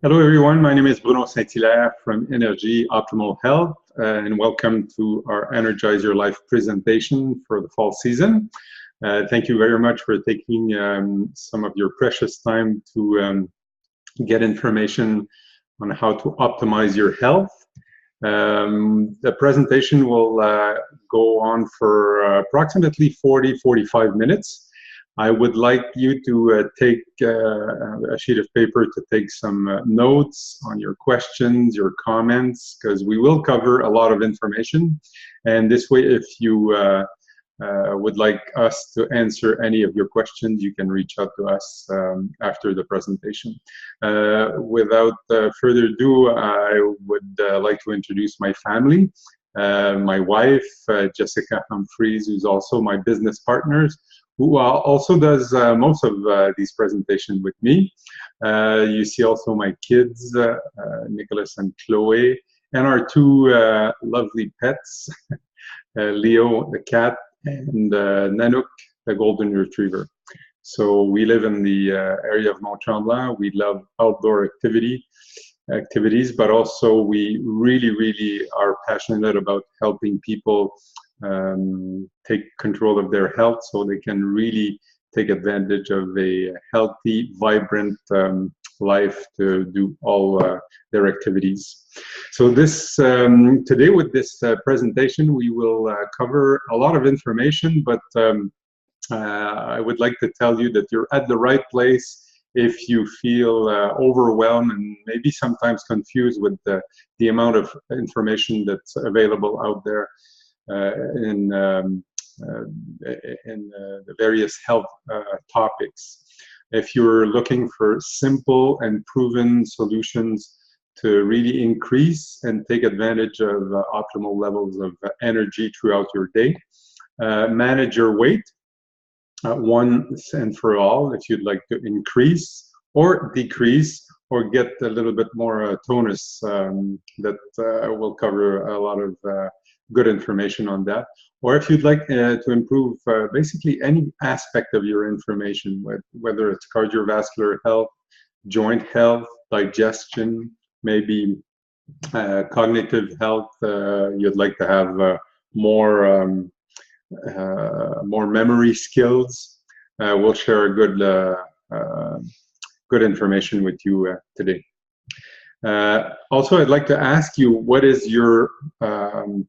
Hello everyone, my name is Bruno Saint-Hilaire from EnerJize Optimal Health and welcome to our EnerJize Your Life presentation for the fall season. Thank you very much for taking some of your precious time to get information on how to optimize your health. The presentation will go on for approximately 40-45 minutes. I would like you to take a sheet of paper to take some notes on your questions, your comments, because we will cover a lot of information. And this way, if you would like us to answer any of your questions, you can reach out to us after the presentation. Without further ado, I would like to introduce my family. My wife, Jessica Humphries, who's also my business partner, who also does most of these presentations with me. You see also my kids, Nicholas and Chloe, and our two lovely pets, Leo the cat and Nanook the golden retriever. So we live in the area of Mont Tremblant. We love outdoor activities, but also we really are passionate about helping people take control of their health so they can really take advantage of a healthy, vibrant life to do all their activities. So this today with this presentation, we will cover a lot of information, but I would like to tell you that you're at the right place if you feel overwhelmed and maybe sometimes confused with the amount of information that's available out there in the various health topics. If you're looking for simple and proven solutions to really increase and take advantage of optimal levels of energy throughout your day, manage your weight once and for all, if you'd like to increase or decrease or get a little bit more tonus, that will cover a lot of good information on that. Or if you'd like to improve basically any aspect of your information, whether it's cardiovascular health, joint health, digestion, maybe cognitive health, you'd like to have more memory skills, we'll share a good information with you today. Also, I'd like to ask you, what is your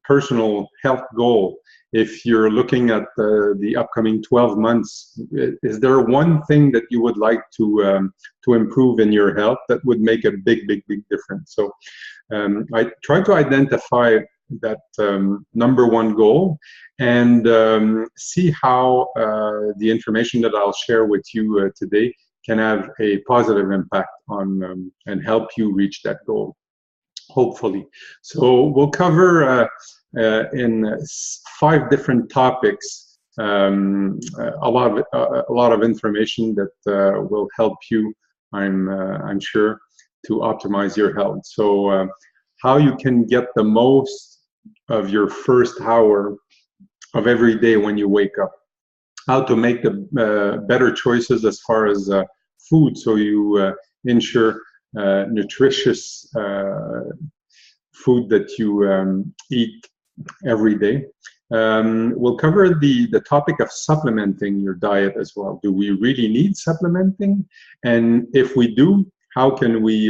personal health goal? If you're looking at the upcoming 12 months, is there one thing that you would like to improve in your health that would make a big difference? So I try to identify that number one goal and see how the information that I'll share with you today can have a positive impact on and help you reach that goal, hopefully. So we'll cover in 5 different topics a lot of information that will help you, I'm sure, to optimize your health. So how you can get the most of your first hour of every day when you wake up, how to make the better choices as far as food, so you ensure nutritious food that you eat every day. We'll cover the topic of supplementing your diet as well. Do we really need supplementing? And if we do, how can we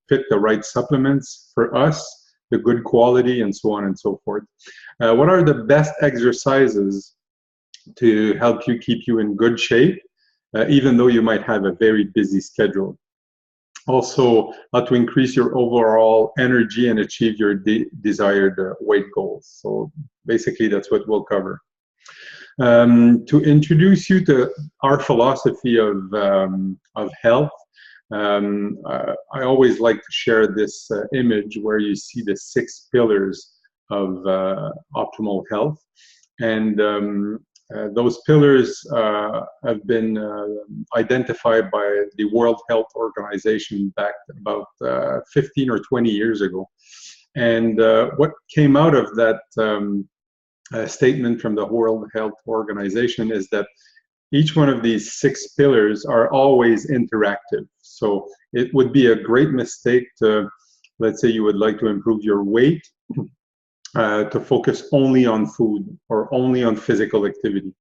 pick the right supplements for us, the good quality, and so on and so forth? What are the best exercises to help you keep you in good shape, even though you might have a very busy schedule? Also, how to increase your overall energy and achieve your desired weight goals. So basically, that's what we'll cover. To introduce you to our philosophy of health, I always like to share this image where you see the 6 pillars of optimal health. And those pillars have been identified by the World Health Organization back about 15 or 20 years ago. And what came out of that statement from the World Health Organization is that each one of these 6 pillars are always interactive. So it would be a great mistake to, let's say you would like to improve your weight, to focus only on food or only on physical activity,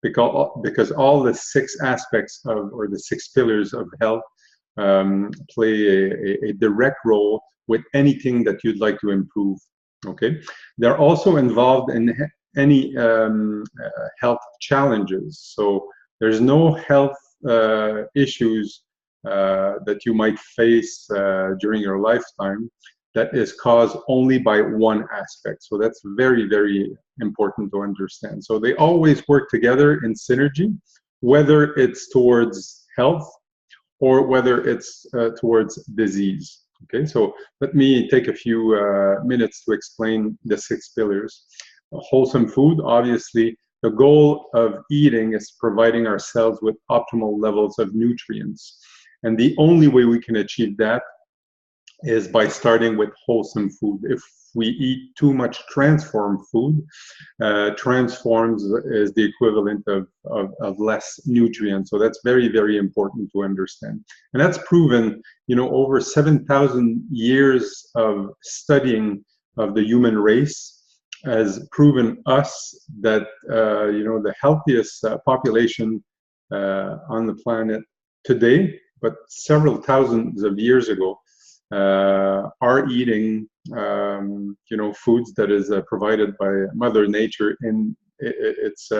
because all the 6 aspects of, or the 6 pillars of health play a direct role with anything that you'd like to improve. Okay, they're also involved in any health challenges. So there's no health issues that you might face during your lifetime that is caused only by one aspect. So that's very, very important to understand. So they always work together in synergy, whether it's towards health or whether it's towards disease. Okay, so let me take a few minutes to explain the 6 pillars. Wholesome food, obviously, the goal of eating is providing ourselves with optimal levels of nutrients. And the only way we can achieve that is by starting with wholesome food. If we eat too much transformed food, transforms is the equivalent of less nutrients. So that's very, very important to understand. And that's proven, you know, over 7,000 years of studying of the human race has proven us that, you know, the healthiest population on the planet today, but several thousands of years ago, are eating, you know, foods that is provided by Mother Nature in its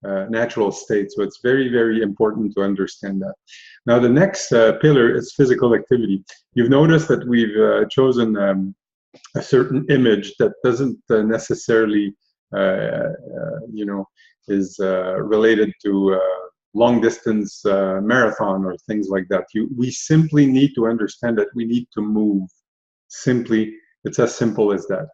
natural state. So it's very, very important to understand that. Now, the next pillar is physical activity. You've noticed that we've chosen a certain image that doesn't necessarily, you know, is related to long distance marathon or things like that. We simply need to understand that we need to move. Simply, it's as simple as that.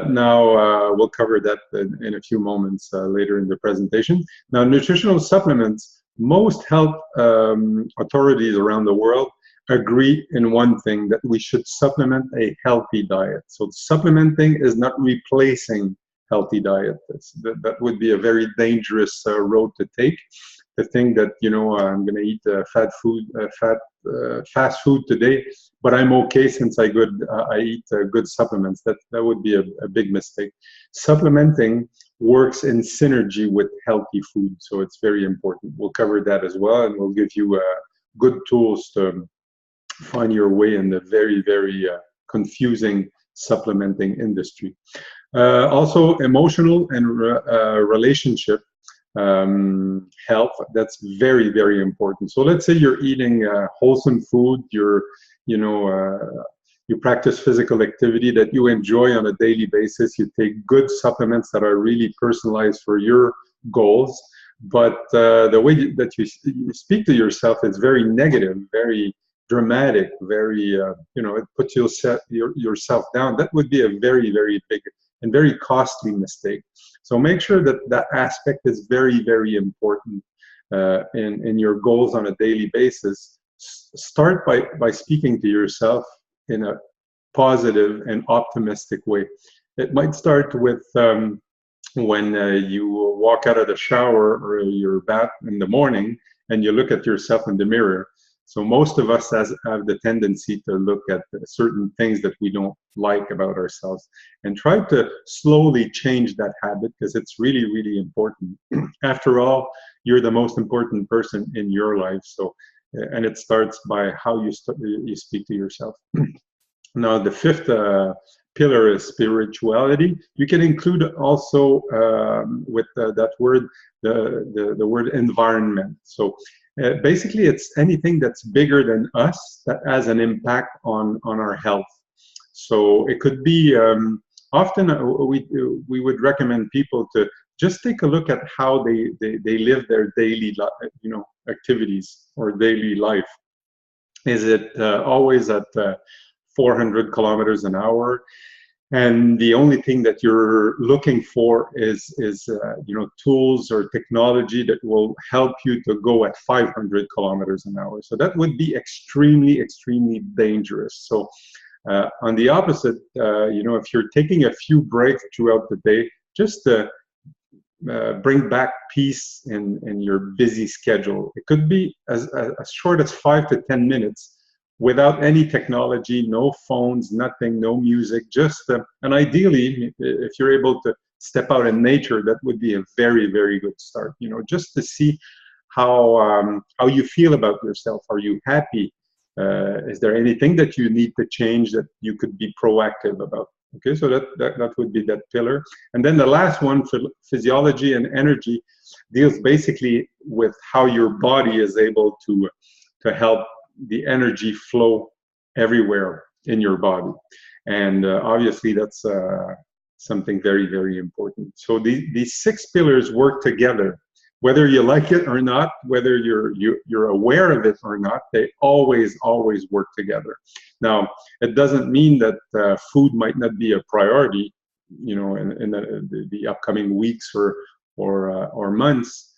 Now, we'll cover that in a few moments later in the presentation. Now, nutritional supplements, most health authorities around the world agree in one thing, that we should supplement a healthy diet. So supplementing is not replacing healthy diet. That would be a very dangerous road to take. To think that, you know, I'm going to eat fast food today, but I'm okay since I eat good supplements. That would be a big mistake. Supplementing works in synergy with healthy food, so it's very important. We'll cover that as well, and we'll give you good tools to find your way in the very, very confusing supplementing industry. Also, emotional and relationship health, that's very, very important. So let's say you're eating wholesome food, you practice physical activity that you enjoy on a daily basis, you take good supplements that are really personalized for your goals, but the way that you speak to yourself is very negative, very dramatic, very, you know, it puts yourself down. That would be a very, very big and very costly mistake. So make sure that that aspect is very, very important in your goals on a daily basis. Start by speaking to yourself in a positive and optimistic way. It might start with when you walk out of the shower or your bath in the morning and you look at yourself in the mirror. So most of us have the tendency to look at certain things that we don't like about ourselves, and try to slowly change that habit, because it's really, really important. After all, you're the most important person in your life. So, and it starts by how you speak to yourself. Now, the 5th pillar is spirituality. You can include also with that word, the word environment. So basically, it's anything that's bigger than us that has an impact on our health. So it could be, often we would recommend people to just take a look at how they live their daily activities or daily life. Is it always at 400 kilometers an hour? And the only thing that you're looking for is tools or technology that will help you to go at 500 kilometers an hour. So that would be extremely, extremely dangerous. So on the opposite, if you're taking a few breaks throughout the day, just bring back peace in your busy schedule. It could be as short as 5 to 10 minutes without any technology, no phones, nothing, no music, just, and ideally, if you're able to step out in nature, that would be a very, very good start, you know, just to see how you feel about yourself. Are you happy? Is there anything that you need to change that you could be proactive about? Okay, so that would be that pillar. And then the last one, physiology and energy, deals basically with how your body is able to help the energy flow everywhere in your body. And obviously that's something very, very important. So these 6 pillars work together. Whether you like it or not, whether you're aware of it or not, they always work together. Now, it doesn't mean that food might not be a priority, you know, in the upcoming weeks or months,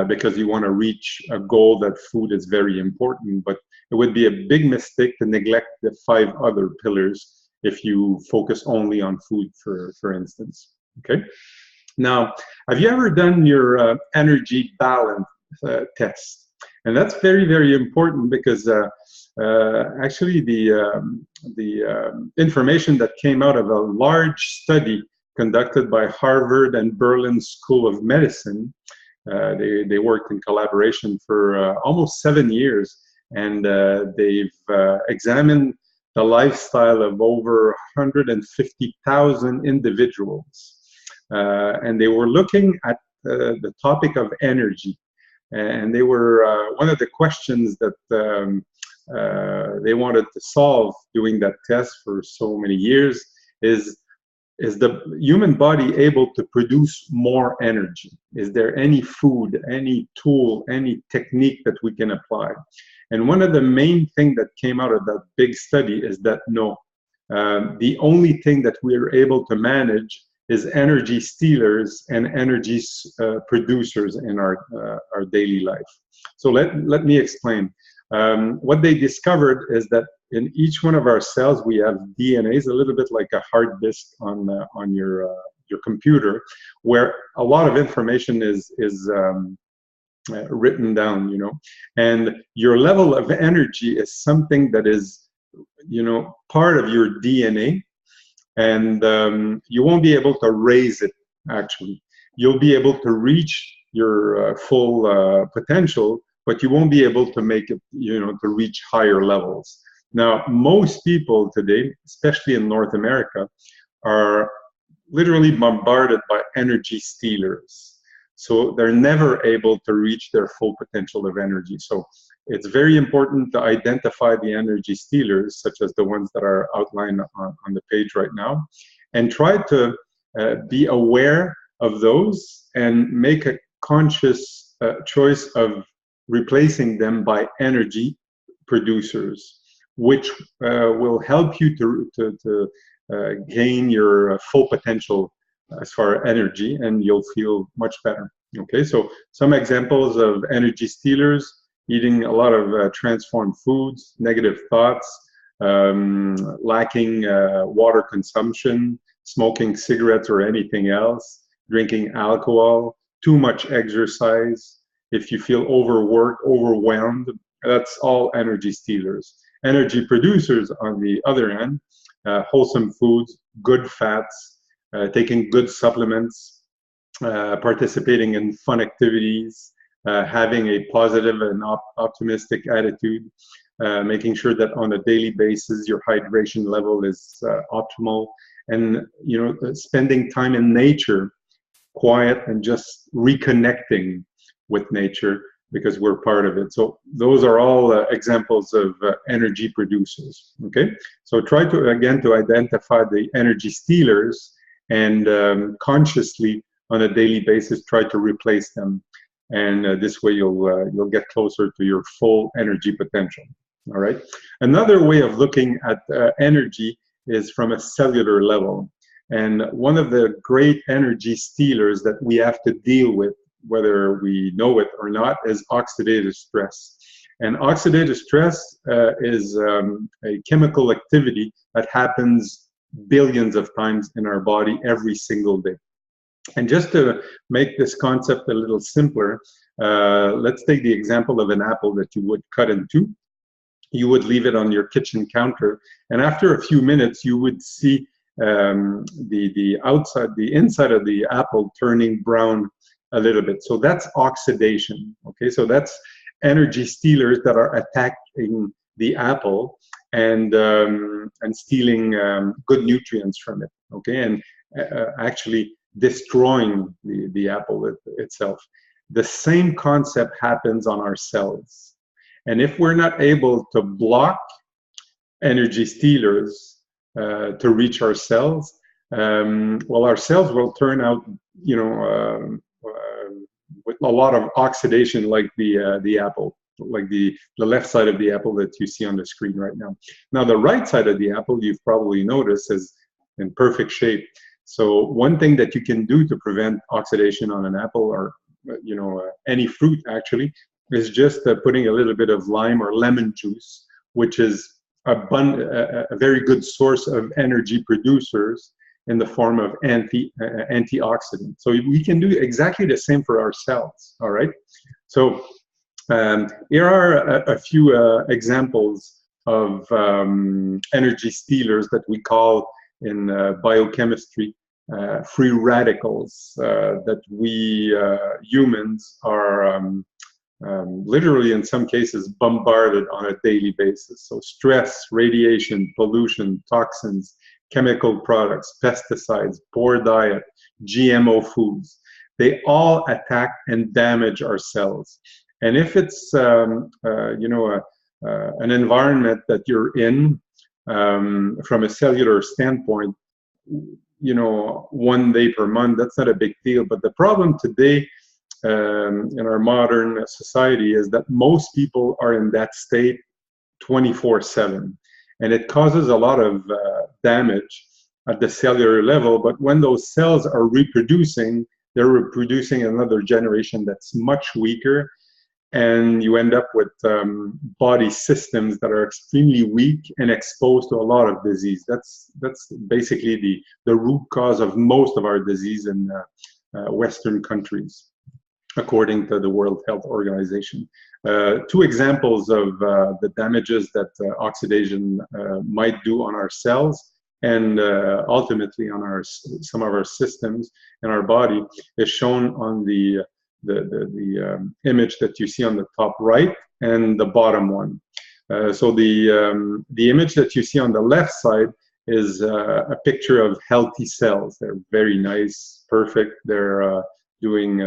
because you want to reach a goal that food is very important. But it would be a big mistake to neglect the 5 other pillars if you focus only on food, for instance. Okay. Now, have you ever done your energy balance test? And that's very, very important because actually the information that came out of a large study conducted by Harvard and Berlin School of Medicine, they worked in collaboration for almost 7 years, and they've examined the lifestyle of over 150,000 individuals. And they were looking at the topic of energy, and they were one of the questions that they wanted to solve doing that test for so many years is the human body able to produce more energy? Is there any food, any tool, any technique that we can apply? And one of the main things that came out of that big study is that no, the only thing that we are able to manage is energy stealers and energy producers in our daily life. So let me explain. What they discovered is that in each one of our cells we have DNAs, a little bit like a hard disk on your computer, where a lot of information is written down, you know. And your level of energy is something that is, you know, part of your DNA. And you won't be able to raise it, actually. You'll be able to reach your full potential, but you won't be able to make it, you know, to reach higher levels. Now, most people today, especially in North America, are literally bombarded by energy stealers. So they're never able to reach their full potential of energy. So it's very important to identify the energy stealers, such as the ones that are outlined on the page right now, and try to be aware of those and make a conscious choice of replacing them by energy producers, which will help you to gain your full potential as far as energy, and you'll feel much better. Okay, so some examples of energy stealers: eating a lot of transformed foods, negative thoughts, lacking water consumption, smoking cigarettes or anything else, drinking alcohol, too much exercise. If you feel overworked, overwhelmed, that's all energy stealers. Energy producers, on the other hand, wholesome foods, good fats, taking good supplements, participating in fun activities, having a positive and optimistic attitude, making sure that on a daily basis your hydration level is optimal, and you know, spending time in nature, quiet, and just reconnecting with nature, because we're part of it. So those are all examples of energy producers. Okay, so try to again to identify the energy stealers, and consciously on a daily basis try to replace them, and this way you'll get closer to your full energy potential. All right. Another way of looking at energy is from a cellular level, and one of the great energy stealers that we have to deal with, whether we know it or not, is oxidative stress. And oxidative stress is a chemical activity that happens billions of times in our body every single day. And just to make this concept a little simpler, let's take the example of an apple that you would cut in two. You would leave it on your kitchen counter, and after a few minutes, you would see the inside of the apple turning brown a little bit. So that's oxidation. Okay, so that's energy stealers that are attacking the apple and stealing good nutrients from it. Okay, and actually destroying the apple itself. The same concept happens on our cells. And if we're not able to block energy stealers to reach our cells, well, our cells will turn out, with a lot of oxidation, like the apple, like the left side of the apple that you see on the screen right now. Now, the right side of the apple, you've probably noticed, is in perfect shape. So one thing that you can do to prevent oxidation on an apple, or any fruit actually, is just putting a little bit of lime or lemon juice, which is a very good source of energy producers in the form of antioxidants. So we can do exactly the same for our cells. All right. So here are a few examples of energy stealers that we call in biochemistry free radicals that we humans are literally, in some cases, bombarded on a daily basis. So stress, radiation, pollution, toxins, chemical products, pesticides, poor diet, GMO foods, they all attack and damage our cells. And if it's an environment that you're in, from a cellular standpoint, 1 day per month, that's not a big deal. But the problem today in our modern society is that most people are in that state 24/7, and it causes a lot of damage at the cellular level. But when those cells are reproducing, they're reproducing another generation that's much weaker, and you end up with body systems that are extremely weak and exposed to a lot of disease. That's basically the root cause of most of our disease in Western countries, according to the World Health Organization. Two examples of the damages that oxidation might do on our cells and ultimately on some of our systems in our body is shown on the image that you see on the top right and the bottom one. So the image that you see on the left side is a picture of healthy cells. They're very nice, perfect. They're doing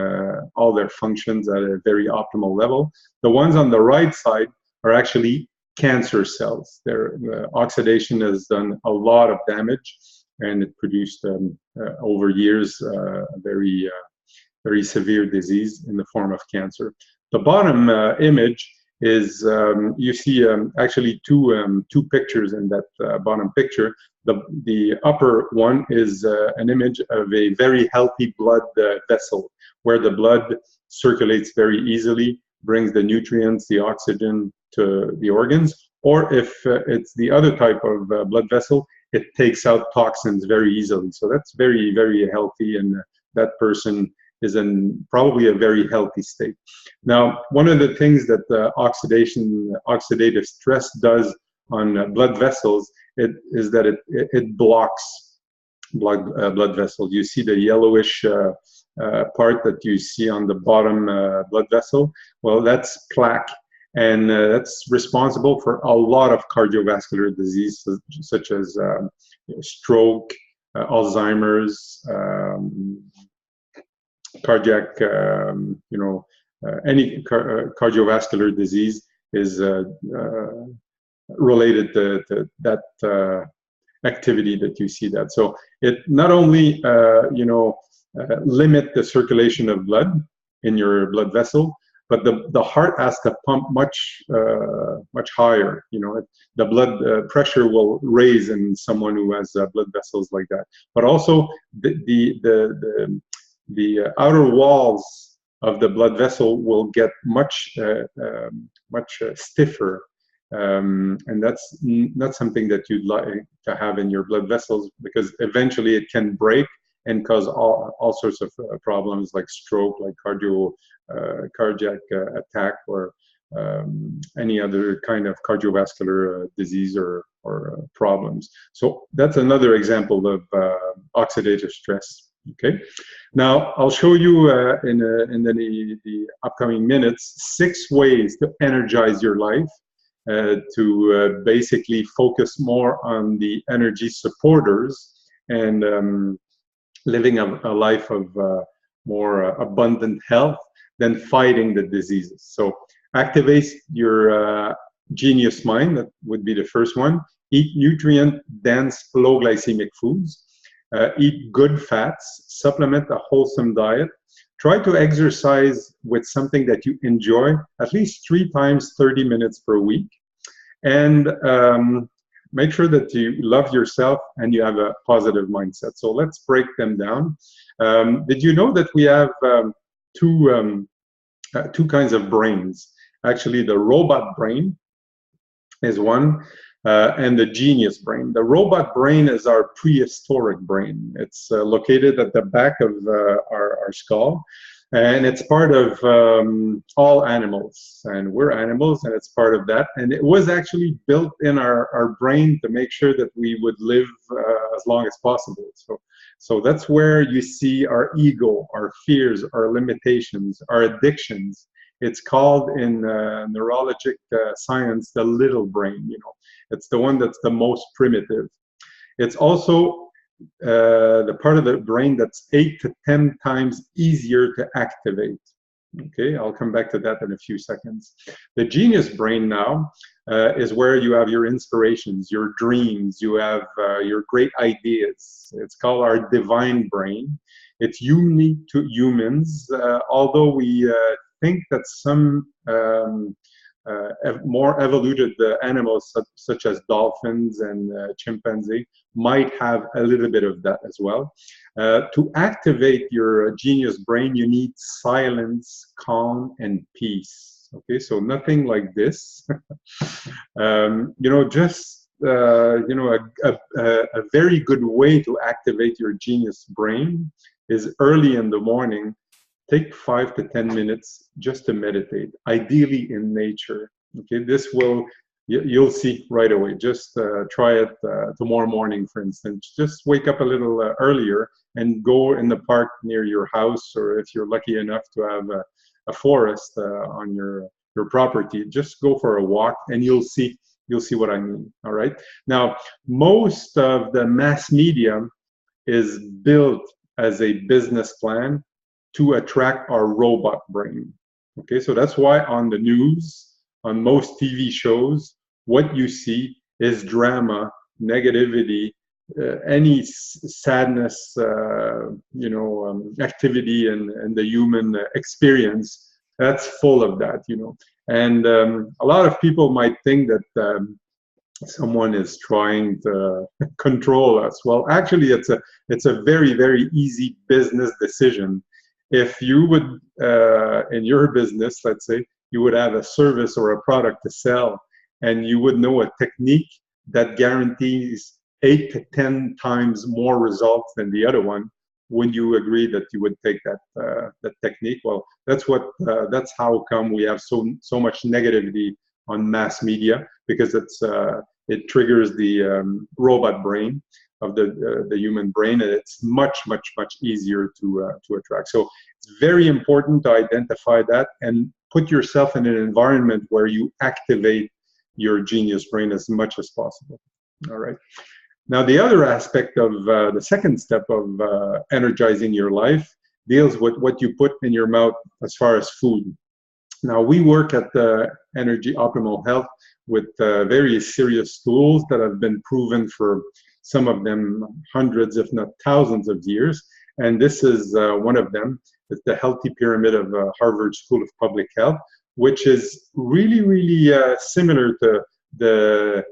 all their functions at a very optimal level. The ones on the right side are actually cancer cells. Oxidation has done a lot of damage, and it produced over years a very severe disease in the form of cancer. The bottom image is, you see actually two pictures in that bottom picture. The upper one is an image of a very healthy blood vessel, where the blood circulates very easily, brings the nutrients, the oxygen to the organs. Or if it's the other type of blood vessel, it takes out toxins very easily. So that's very, very healthy, and that person is in probably a very healthy state. Now, one of the things that oxidative stress does on blood vessels is that it blocks blood vessels. You see the yellowish part that you see on the bottom blood vessel. Well, that's plaque, and that's responsible for a lot of cardiovascular disease, such as stroke, Alzheimer's, cardiac, any cardiovascular disease is related to that activity that you see that. So it not only limit the circulation of blood in your blood vessel, but the heart has to pump much higher. The blood pressure will raise in someone who has blood vessels like that. But also the outer walls of the blood vessel will get much stiffer, and that's not something that you'd like to have in your blood vessels, because eventually it can break and cause all sorts of problems like stroke, like cardiac attack, or any other kind of cardiovascular disease or problems. So that's another example of oxidative stress. Okay, now I'll show you in the upcoming minutes 6 ways to energize your life, to basically focus more on the energy supporters and living a life of more abundant health than fighting the diseases. So activate your genius mind, that would be the first one. Eat nutrient-dense, low-glycemic foods. Eat good fats, supplement a wholesome diet. Try to exercise with something that you enjoy, at least 3 times 30 minutes per week. And make sure that you love yourself and you have a positive mindset. So let's break them down. Did you know that we have two kinds of brains? Actually, the robot brain is one, and the genius brain. The robot brain is our prehistoric brain. It's located at the back of our skull, and it's part of all animals, and we're animals, and it's part of that. And it was actually built in our brain to make sure that we would live as long as possible. So that's where you see our ego, our fears, our limitations, our addictions. It's called in neurologic science the little brain. You know, it's the one that's the most primitive. It's also the part of the brain that's 8 to 10 times easier to activate. Okay, I'll come back to that in a few seconds. The genius brain now is where you have your inspirations, your dreams, you have your great ideas. It's called our divine brain. It's unique to humans, although we think that some more evoluted animals such as dolphins and chimpanzee might have a little bit of that as well. To activate your genius brain, you need silence, calm, and peace. Okay, so nothing like this. You know, just you know, a very good way to activate your genius brain is early in the morning. Take 5 to 10 minutes just to meditate, ideally in nature. Okay, this will, you'll see right away. Just try it tomorrow morning, for instance. Just wake up a little earlier and go in the park near your house, or if you're lucky enough to have a forest on your property, just go for a walk and you'll see what I mean. All right. Now, most of the mass media is built as a business plan to attract our robot brain. Okay, so that's why on the news, on most TV shows, what you see is drama, negativity, any sadness, you know, activity in the human experience. That's full of that, you know. And a lot of people might think that someone is trying to control us. Well, actually, it's a very, very easy business decision. If you would, in your business, let's say, you would have a service or a product to sell, and you would know a technique that guarantees 8 to 10 times more results than the other one, would you agree that you would take that technique? Well, that's how come we have so much negativity on mass media, because it triggers the robot brain of the human brain, and it's much easier to attract. So it's very important to identify that and put yourself in an environment where you activate your genius brain as much as possible. All right. Now, the other aspect of the second step of energizing your life deals with what you put in your mouth as far as food. Now, we work at Energy Optimal Health with various serious tools that have been proven for some of them hundreds, if not thousands of years. And this is one of them. It's the Healthy Pyramid of Harvard School of Public Health, which is really similar to the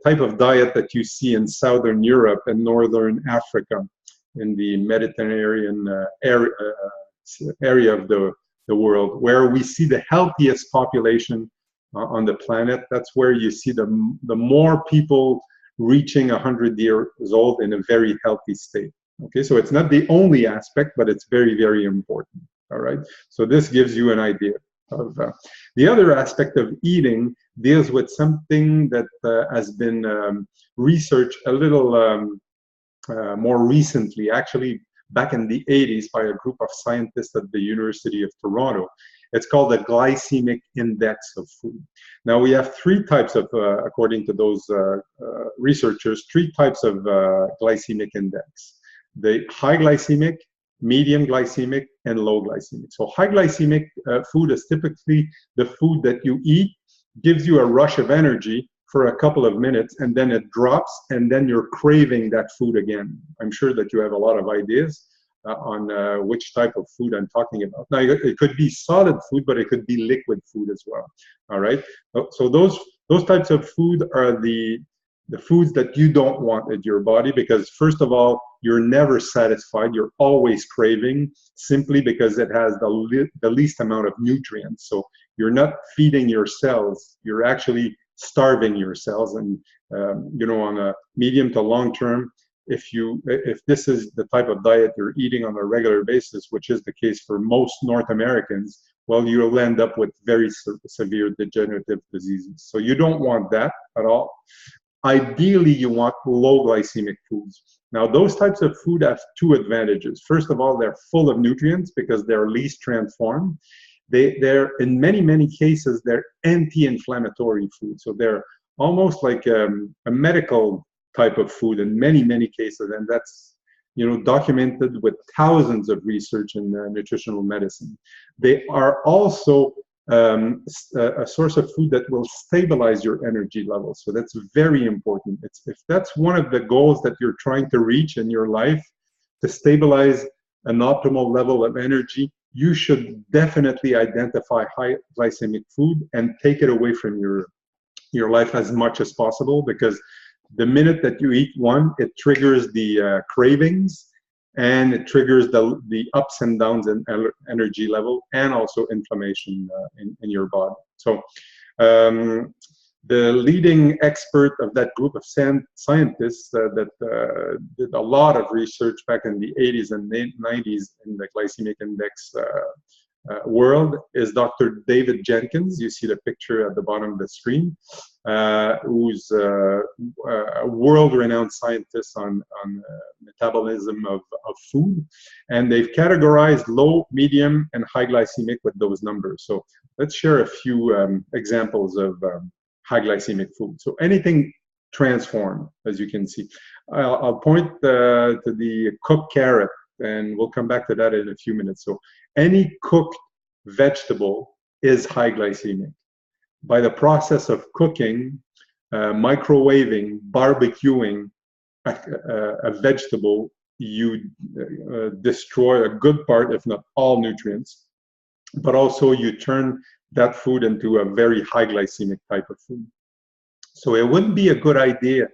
type of diet that you see in Southern Europe and Northern Africa, in the Mediterranean area of the world, where we see the healthiest population on the planet. That's where you see the more people reaching 100 years old in a very healthy state. Okay, so it's not the only aspect, but it's very, very important. All right, so this gives you an idea of the other aspect of eating. Deals with something that has been researched a little more recently, actually back in the 80s, by a group of scientists at the University of Toronto. It's called the glycemic index of food. Now we have three types of, according to those researchers, three types of glycemic index. The high glycemic, medium glycemic, and low glycemic. So high glycemic food is typically the food that you eat, gives you a rush of energy for a couple of minutes, and then it drops, and then you're craving that food again. I'm sure that you have a lot of ideas on which type of food I'm talking about. Now, it could be solid food, but it could be liquid food as well. All right. So those types of food are the foods that you don't want in your body, because first of all, you're never satisfied. You're always craving, simply because it has the least amount of nutrients. So you're not feeding your cells. You're actually starving your cells. And you know, on a medium to long term, if this is the type of diet you're eating on a regular basis, which is the case for most North Americans, well, you'll end up with very severe degenerative diseases. So you don't want that at all. Ideally, you want low glycemic foods. Now, those types of food have two advantages. First of all, they're full of nutrients because they're least transformed. They're in many cases, they're anti-inflammatory food. So they're almost like a medical type of food in many cases, and that's, you know, documented with thousands of research in nutritional medicine. They are also a source of food that will stabilize your energy levels. So that's very important. If that's one of the goals that you're trying to reach in your life, to stabilize an optimal level of energy, you should definitely identify high glycemic food and take it away from your life as much as possible, because the minute that you eat one, it triggers the cravings, and it triggers the ups and downs in energy level, and also inflammation in your body. So the leading expert of that group of scientists that did a lot of research back in the 80s and 90s in the glycemic index world is Dr. David Jenkins. You see the picture at the bottom of the screen, who's a world-renowned scientist on metabolism of food. And they've categorized low, medium, and high glycemic with those numbers. So let's share a few examples of high glycemic food. So anything transformed, as you can see. I'll point to the cooked carrot, and we'll come back to that in a few minutes. So any cooked vegetable is high glycemic. By the process of cooking, microwaving, barbecuing a vegetable, you destroy a good part, if not all, nutrients, but also you turn that food into a very high glycemic type of food. So it wouldn't be a good idea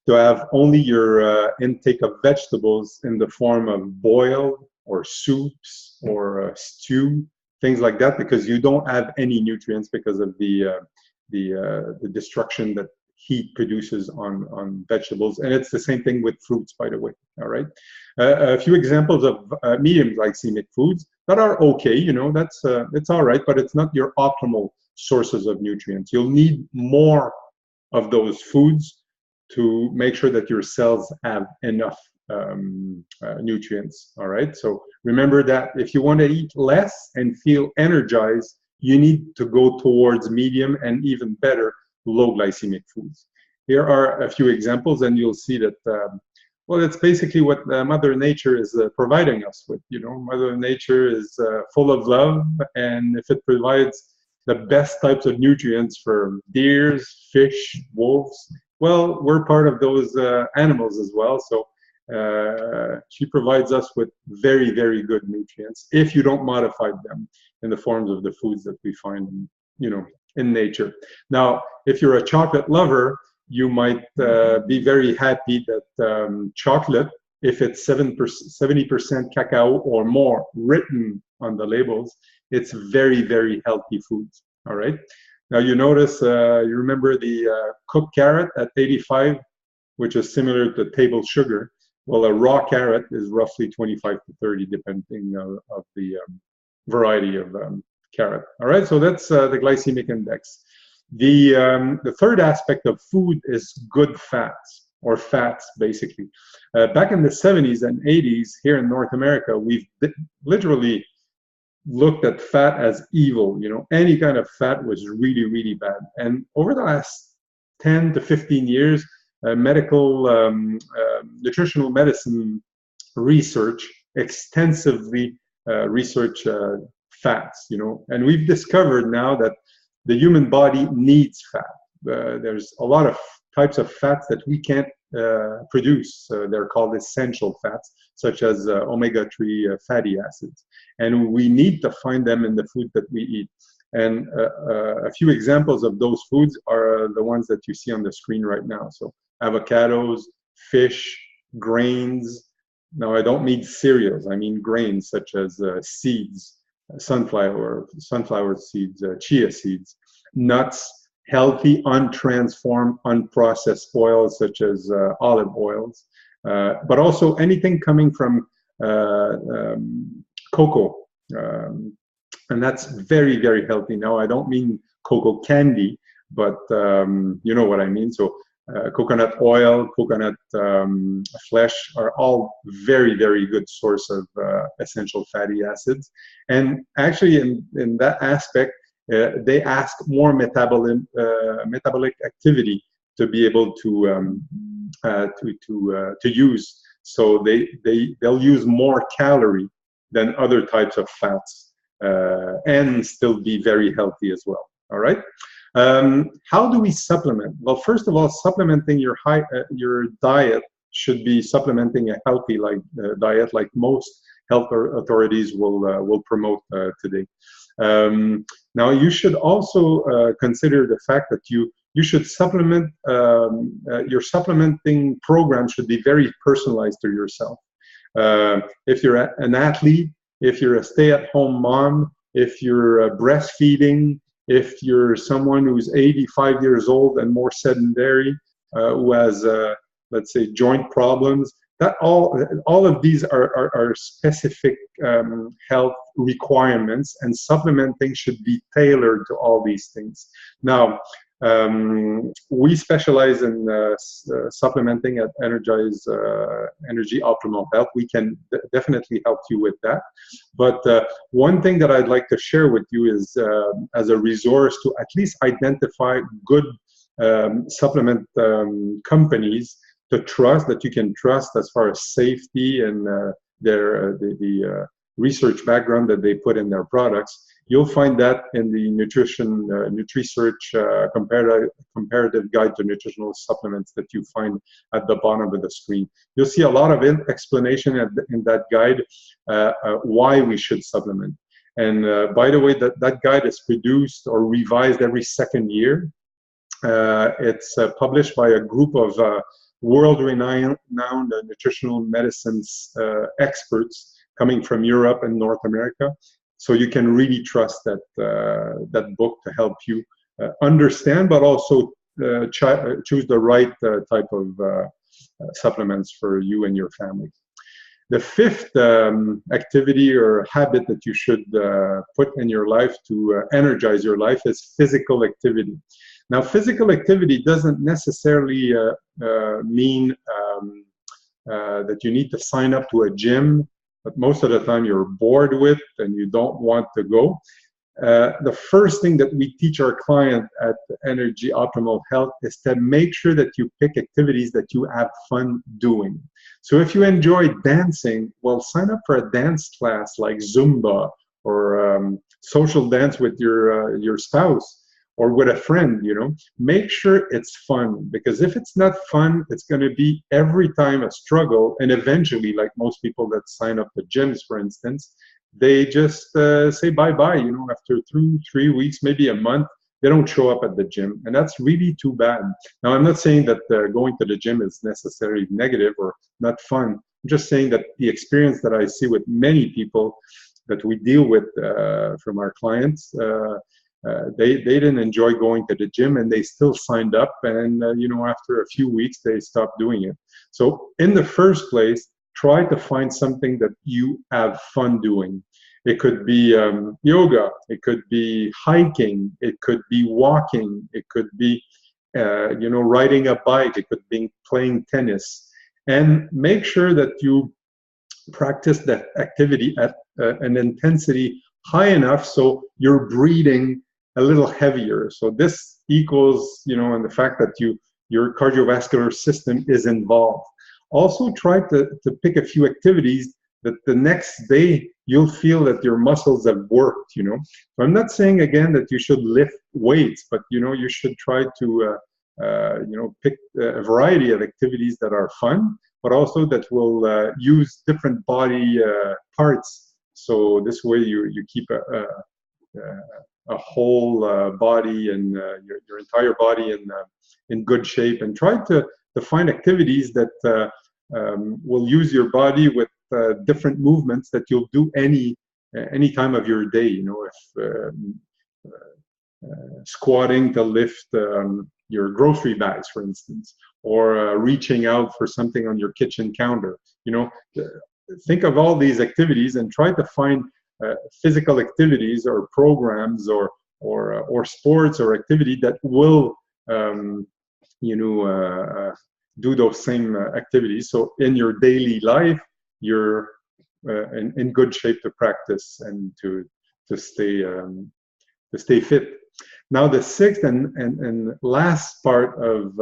to have only your intake of vegetables in the form of boiled or soups or stew, things like that, because you don't have any nutrients because of the destruction that heat produces on vegetables. And it's the same thing with fruits, by the way. All right. A few examples of medium glycemic foods that are okay, you know, that's it's all right, but it's not your optimal sources of nutrients. You'll need more of those foods to make sure that your cells have enough nutrients. All right. So remember that if you want to eat less and feel energized, you need to go towards medium and even better low glycemic foods. Here are a few examples, and you'll see that well, it's basically what Mother Nature is providing us with. You know, Mother Nature is full of love, and if it provides the best types of nutrients for deers, fish, wolves, well, we're part of those animals as well. So she provides us with very good nutrients if you don't modify them in the forms of the foods that we find, you know, in nature. Now, if you're a chocolate lover, you might be very happy that chocolate, if it's 70% cacao or more written on the labels, it's very healthy foods. All right. Now you notice, you remember the cooked carrot at 85, which is similar to table sugar. Well, a raw carrot is roughly 25 to 30, depending of the variety of carrot. All right, so that's the glycemic index. The third aspect of food is good fats, or fats, basically. Back in the 70s and 80s, here in North America, we've literally looked at fat as evil. You know, any kind of fat was really, really bad. And over the last 10 to 15 years, medical nutritional medicine research extensively research fats, you know, and we've discovered now that the human body needs fat. There's a lot of types of fats that we can't produce. They're called essential fats, such as omega-3 fatty acids. And we need to find them in the food that we eat. And a few examples of those foods are the ones that you see on the screen right now. So avocados, fish, grains. Now, I don't mean cereals. I mean grains such as seeds, sunflower seeds, chia seeds, nuts, healthy, untransformed, unprocessed oils such as olive oils, but also anything coming from cocoa. And that's very, very healthy. Now, I don't mean cocoa candy, but you know what I mean. So coconut oil, coconut flesh are all very, very good source of essential fatty acids. And actually, in that aspect, they ask more metabolic activity to be able to use. So they'll use more calorie than other types of fats and still be very healthy as well. All right. How do we supplement? Well, first of all, supplementing your diet should be supplementing a healthy diet, like most health authorities will promote today. Now, you should also consider the fact that you should supplement. Your supplementing program should be very personalized to yourself. If you're an athlete, if you're a stay-at-home mom, if you're breastfeeding, if you're someone who's 85 years old and more sedentary, who has, let's say, joint problems, that all of these are specific health requirements, and supplementing should be tailored to all these things. Now, we specialize in supplementing at EnerJize Energy Optimal Health. We can definitely help you with that. But one thing that I'd like to share with you is as a resource to at least identify good supplement companies to trust, that you can trust as far as safety and the research background that they put in their products. You'll find that in the NutriSearch comparative guide to nutritional supplements that you find at the bottom of the screen. You'll see a lot of explanation in that guide why we should supplement. And by the way, that guide is produced or revised every second year. It's published by a group of world-renowned nutritional medicine experts coming from Europe and North America. So you can really trust that book to help you understand, but also choose the right type of supplements for you and your family. The fifth activity or habit that you should put in your life to energize your life is physical activity. Now, physical activity doesn't necessarily mean that you need to sign up to a gym, but most of the time you're bored with and you don't want to go. The first thing that we teach our client at Energy Optimal Health is to make sure that you pick activities that you have fun doing. So if you enjoy dancing, well, sign up for a dance class like Zumba or social dance with your spouse or with a friend, you know. Make sure it's fun, because if it's not fun, it's going to be every time a struggle, and eventually, like most people that sign up to gyms, for instance, they just say bye-bye, you know, after 3 weeks, maybe a month, they don't show up at the gym, and that's really too bad. Now, I'm not saying that going to the gym is necessarily negative or not fun. I'm just saying that the experience that I see with many people that we deal with from our clients, they didn't enjoy going to the gym, and they still signed up, and you know, after a few weeks they stopped doing it. So in the first place, try to find something that you have fun doing. It could be yoga, it could be hiking, it could be walking, it could be you know, riding a bike, it could be playing tennis, and make sure that you practice that activity at an intensity high enough so you're breathing a little heavier. So this equals, you know, and the fact that your cardiovascular system is involved. Also try to pick a few activities that the next day you'll feel that your muscles have worked, you know. So I'm not saying again that you should lift weights, but you know, you should try to you know, pick a variety of activities that are fun, but also that will use different body parts. So this way you keep a whole body and your entire body in good shape, and try to find activities that will use your body with different movements that you'll do any time of your day. You know, if squatting to lift your grocery bags, for instance, or reaching out for something on your kitchen counter. You know, think of all these activities and try to find physical activities or programs or sports or activity that will you know, do those same activities. So in your daily life, you're in good shape to practice and to stay fit. Now, the sixth and last part of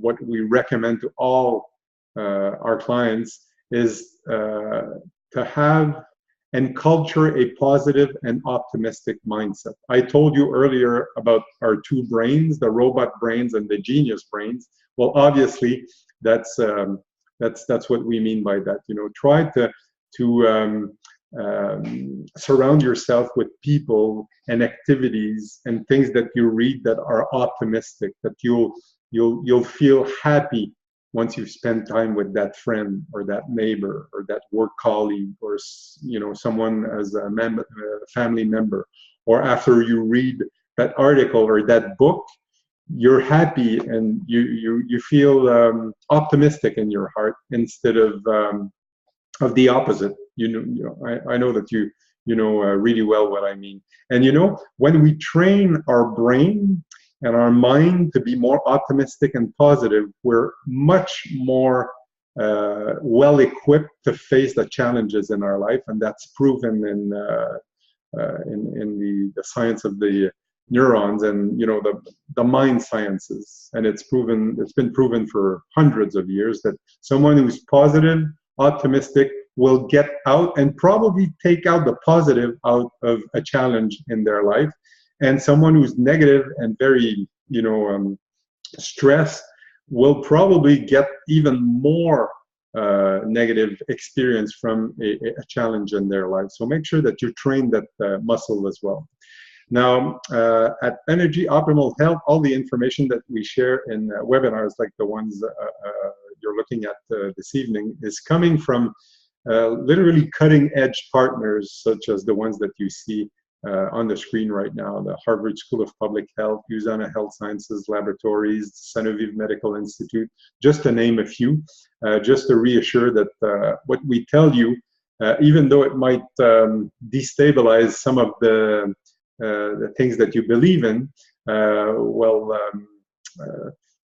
what we recommend to all our clients is to have and culture a positive and optimistic mindset. I told you earlier about our two brains, the robot brains and the genius brains. Well, obviously, that's what we mean by that. You know, try to surround yourself with people and activities and things that you read that are optimistic, that you'll feel happy once you've spent time with that friend or that neighbor or that work colleague, or you know, someone as a family member, or after you read that article or that book, you're happy and you feel optimistic in your heart instead of the opposite. You know, I know that you know really well what I mean. And you know, when we train our brain and our mind to be more optimistic and positive, we're much more well equipped to face the challenges in our life, and that's proven in the science of the neurons and, you know, the mind sciences. And it's been proven for hundreds of years that someone who's positive, optimistic, will get out and probably take out the positive out of a challenge in their life. And someone who's negative and very, you know, stressed will probably get even more negative experience from a challenge in their life. So make sure that you train that muscle as well. Now, at Energy Optimal Health, all the information that we share in webinars like the ones you're looking at this evening is coming from literally cutting-edge partners, such as the ones that you see on the screen right now: the Harvard School of Public Health, USANA Health Sciences Laboratories, Sanofi Medical Institute, just to name a few, just to reassure that what we tell you, even though it might destabilize some of the things that you believe in,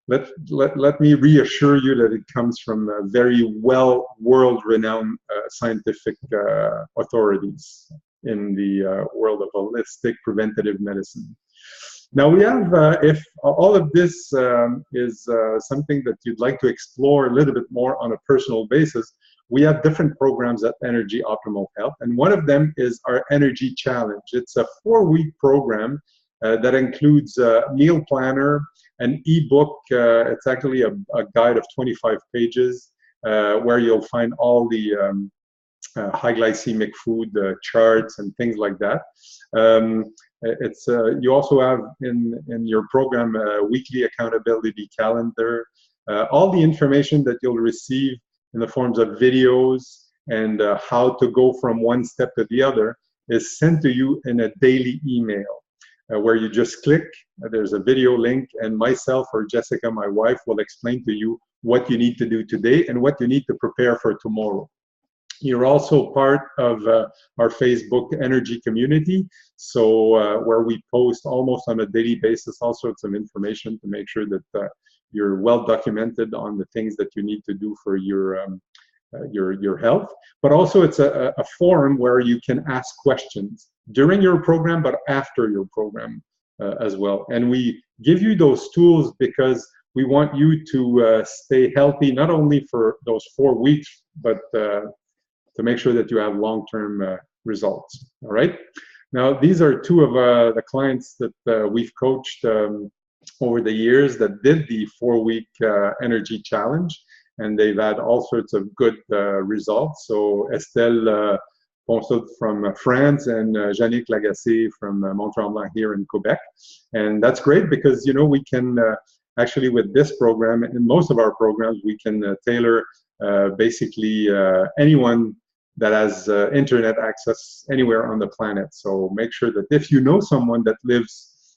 let me reassure you that it comes from very world-renowned scientific authorities in the world of holistic preventative medicine. Now we have, if all of this is something that you'd like to explore a little bit more on a personal basis, we have different programs at Energy Optimal Health, and one of them is our Energy Challenge. It's a 4-week program that includes a meal planner, an ebook. It's actually a guide of 25 pages where you'll find all the high glycemic food charts and things like that. You also have in your program a weekly accountability calendar. All the information that you'll receive in the forms of videos and how to go from one step to the other is sent to you in a daily email. where you just click. There's a video link, and myself or Jessica, my wife, will explain to you what you need to do today and what you need to prepare for tomorrow. You're also part of our Facebook Energy community, so where we post almost on a daily basis all sorts of information to make sure that you're well documented on the things that you need to do for your health. But also it's a forum where you can ask questions during your program, but after your program as well. And we give you those tools because we want you to stay healthy, not only for those 4 weeks, but to make sure that you have long-term results. All right. Now, these are two of the clients that we've coached over the years that did the 4-week energy challenge, and they've had all sorts of good results. So Estelle Ponceau from France and Yannick Lagacé from Mont-Tremblant here in Quebec. And that's great because, you know, we can actually with this program and most of our programs, we can tailor basically anyone that has internet access anywhere on the planet. So make sure that if you know someone that lives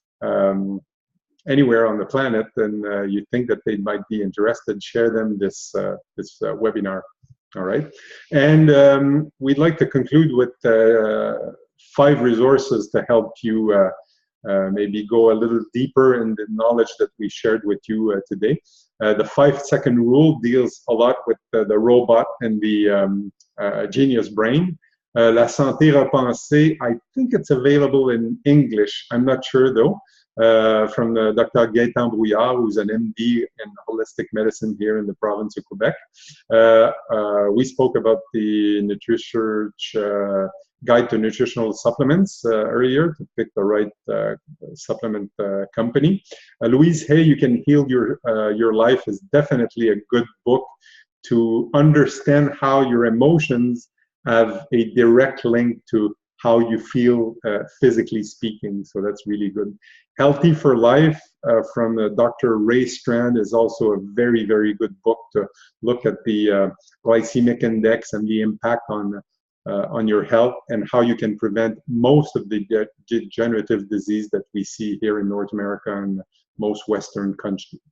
anywhere on the planet, then you think that they might be interested, share them this webinar. All right. And we'd like to conclude with 5 resources to help you maybe go a little deeper in the knowledge that we shared with you today. The 5-second rule deals a lot with the robot and the genius brain. La santé repensée, I think it's available in English. I'm not sure though. From Dr. Gaëtan Brouillard, who's an MD in holistic medicine here in the province of Quebec. We spoke about the NutriSearch Guide to Nutritional Supplements earlier to pick the right supplement company. Louise Hay, You Can Heal Your Life is definitely a good book to understand how your emotions have a direct link to how you feel physically speaking. So that's really good. Healthy for Life from Dr. Ray Strand is also a very, very good book to look at the glycemic index and the impact on your health and how you can prevent most of the degenerative disease that we see here in North America and most Western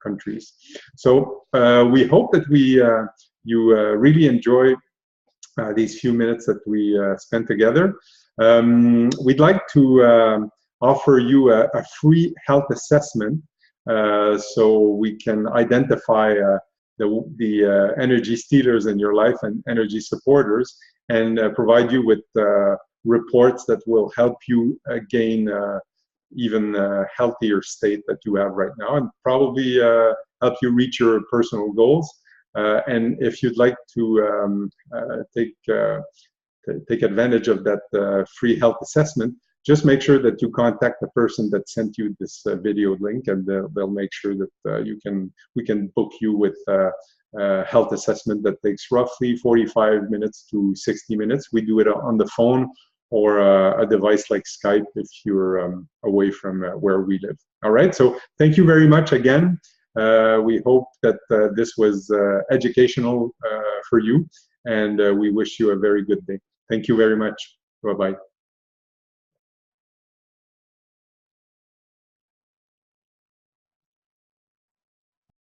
countries. So we hope that you really enjoy these few minutes that we spent together. We'd like to offer you a free health assessment so we can identify the energy stealers in your life and energy supporters, and provide you with reports that will help you gain even healthier state that you have right now, and probably help you reach your personal goals. And if you'd like to take advantage of that free health assessment, just make sure that you contact the person that sent you this video link, and they'll make sure that we can book you with a health assessment that takes roughly 45 minutes to 60 minutes. We do it on the phone or a device like Skype if you're away from where we live. All right, so thank you very much again. We hope that this was educational for you, and we wish you a very good day. Thank you very much. Bye-bye.